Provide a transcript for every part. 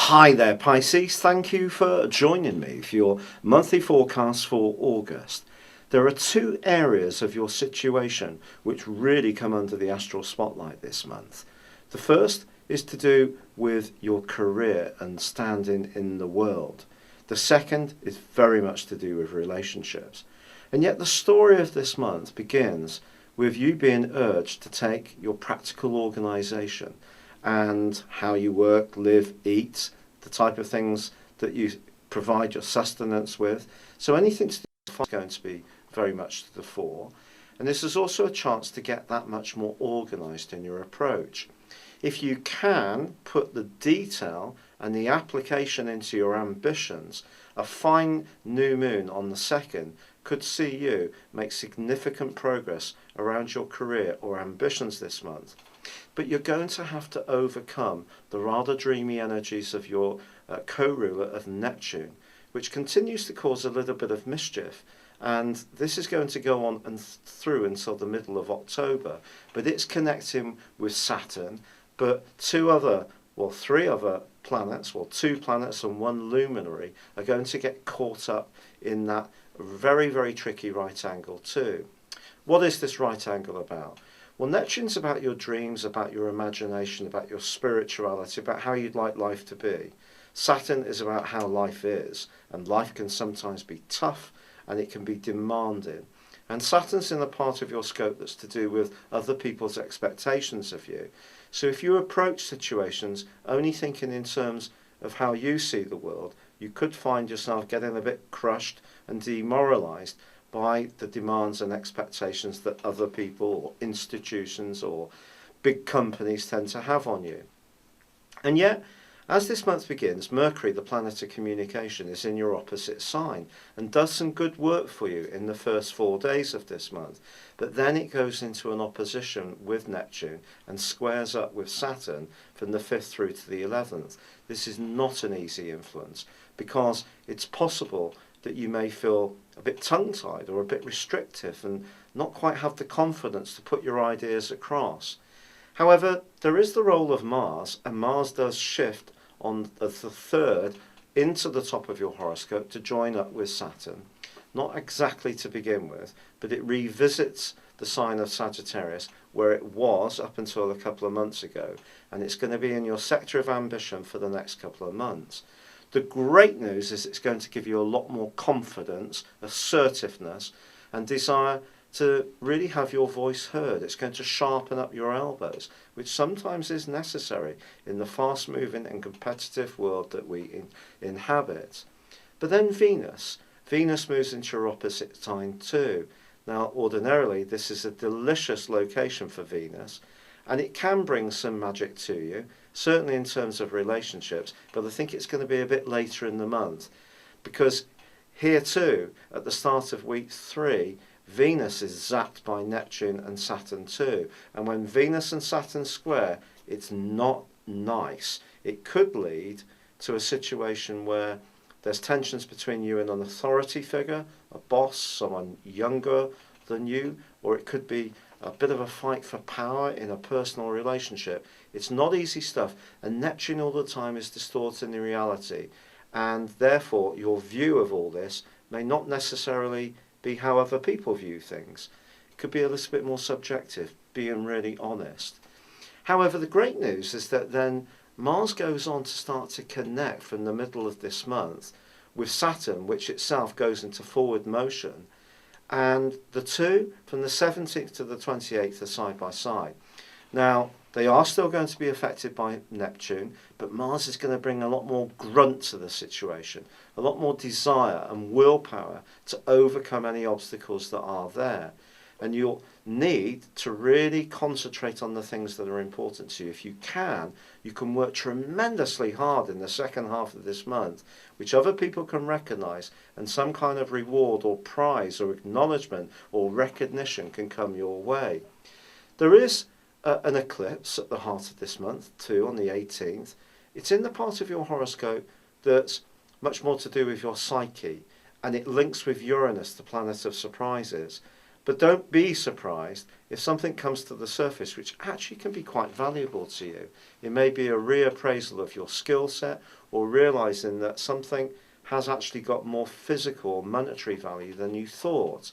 Hi there Pisces, thank you for joining me for your monthly forecast for August. There are two areas of your situation which really come under the astral spotlight this month. The first is to do with your career and standing in the world. The second is very much to do with relationships. And yet the story of this month begins with you being urged to take your practical organisation and how you work, live, eat, the type of things that you provide your sustenance with. So anything to do with is going to be very much to the fore. And this is also a chance to get that much more organised in your approach. If you can put the detail and the application into your ambitions, a fine new moon on the 2nd could see you make significant progress around your career or ambitions this month. But you're going to have to overcome the rather dreamy energies of your co-ruler of Neptune, which continues to cause a little bit of mischief. And this is going to go on and through until the middle of October. But it's connecting with Saturn, but three other planets, well, 2 planets and 1 luminary, are going to get caught up in that very, very tricky right angle too. What is this right angle about? Well, Neptune's about your dreams, about your imagination, about your spirituality, about how you'd like life to be. Saturn is about how life is, and life can sometimes be tough and it can be demanding. And Saturn's in the part of your scope that's to do with other people's expectations of you. So if you approach situations only thinking in terms of how you see the world, you could find yourself getting a bit crushed and demoralised by the demands and expectations that other people or institutions or big companies tend to have on you. And yet, as this month begins, Mercury, the planet of communication, is in your opposite sign and does some good work for you in the first 4 days of this month. But then it goes into an opposition with Neptune and squares up with Saturn from the 5th through to the 11th. This is not an easy influence because it's possible that you may feel a bit tongue-tied or a bit restrictive and not quite have the confidence to put your ideas across. However, there is the role of Mars, and Mars does shift on the 3rd into the top of your horoscope to join up with Saturn. Not exactly to begin with, but it revisits the sign of Sagittarius where it was up until a couple of months ago, and it's going to be in your sector of ambition for the next couple of months. The great news is it's going to give you a lot more confidence, assertiveness, and desire to really have your voice heard. It's going to sharpen up your elbows, which sometimes is necessary in the fast-moving and competitive world that we inhabit. But then Venus moves into your opposite sign too. Now, ordinarily, this is a delicious location for Venus, and it can bring some magic to you, certainly in terms of relationships, but I think it's going to be a bit later in the month, because here too, at the start of week 3, Venus is zapped by Neptune and Saturn too, and when Venus and Saturn square, it's not nice. It could lead to a situation where there's tensions between you and an authority figure, a boss, someone younger than you, or it could be a bit of a fight for power in a personal relationship. It's not easy stuff, and Neptune all the time is distorting the reality, and therefore your view of all this may not necessarily be how other people view things. It could be a little bit more subjective, being really honest. However, the great news is that then Mars goes on to start to connect from the middle of this month with Saturn, which itself goes into forward motion. And the two, from the 17th to the 28th, are side by side. Now, they are still going to be affected by Neptune, but Mars is going to bring a lot more grunt to the situation, a lot more desire and willpower to overcome any obstacles that are there. And you'll need to really concentrate on the things that are important to you. If you can work tremendously hard in the second half of this month, which other people can recognise, and some kind of reward or prize or acknowledgement or recognition can come your way. There is an eclipse at the heart of this month too, on the 18th. It's in the part of your horoscope that's much more to do with your psyche, and it links with Uranus, the planet of surprises. But don't be surprised if something comes to the surface which actually can be quite valuable to you. It may be a reappraisal of your skill set, or realizing that something has actually got more physical or monetary value than you thought.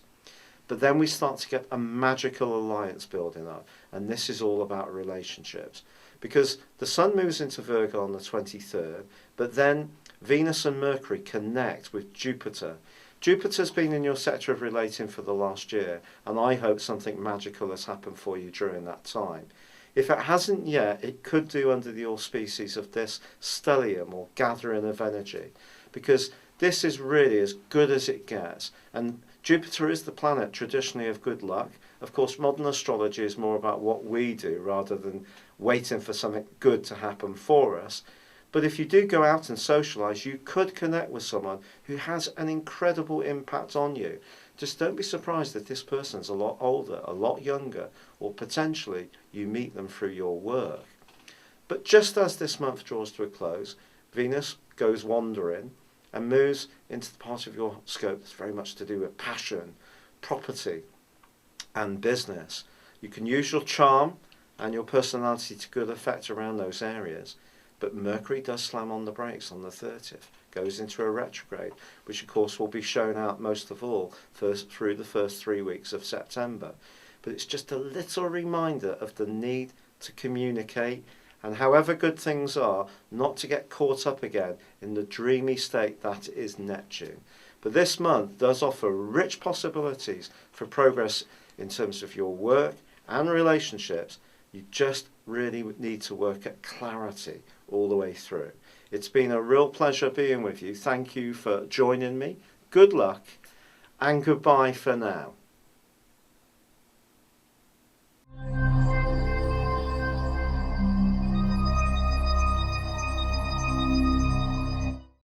But then we start to get a magical alliance building up, and this is all about relationships. Because the Sun moves into Virgo on the 23rd, but then Venus and Mercury connect with Jupiter. Jupiter's been in your sector of relating for the last year, and I hope something magical has happened for you during that time. If it hasn't yet, it could do under the auspices of this stellium, or gathering of energy, because this is really as good as it gets. And Jupiter is the planet traditionally of good luck. Of course, modern astrology is more about what we do rather than waiting for something good to happen for us. But if you do go out and socialise, you could connect with someone who has an incredible impact on you. Just don't be surprised if this person's a lot older, a lot younger, or potentially you meet them through your work. But just as this month draws to a close, Venus goes wandering and moves into the part of your scope that's very much to do with passion, property, and business. You can use your charm and your personality to good effect around those areas. But Mercury does slam on the brakes on the 30th, goes into a retrograde, which of course will be shown out most of all through the first 3 weeks of September. But it's just a little reminder of the need to communicate, and however good things are, not to get caught up again in the dreamy state that is Neptune. But this month does offer rich possibilities for progress in terms of your work and relationships. You just really need to work at clarity all the way through. It's been a real pleasure being with you. Thank you for joining me. Good luck and goodbye for now.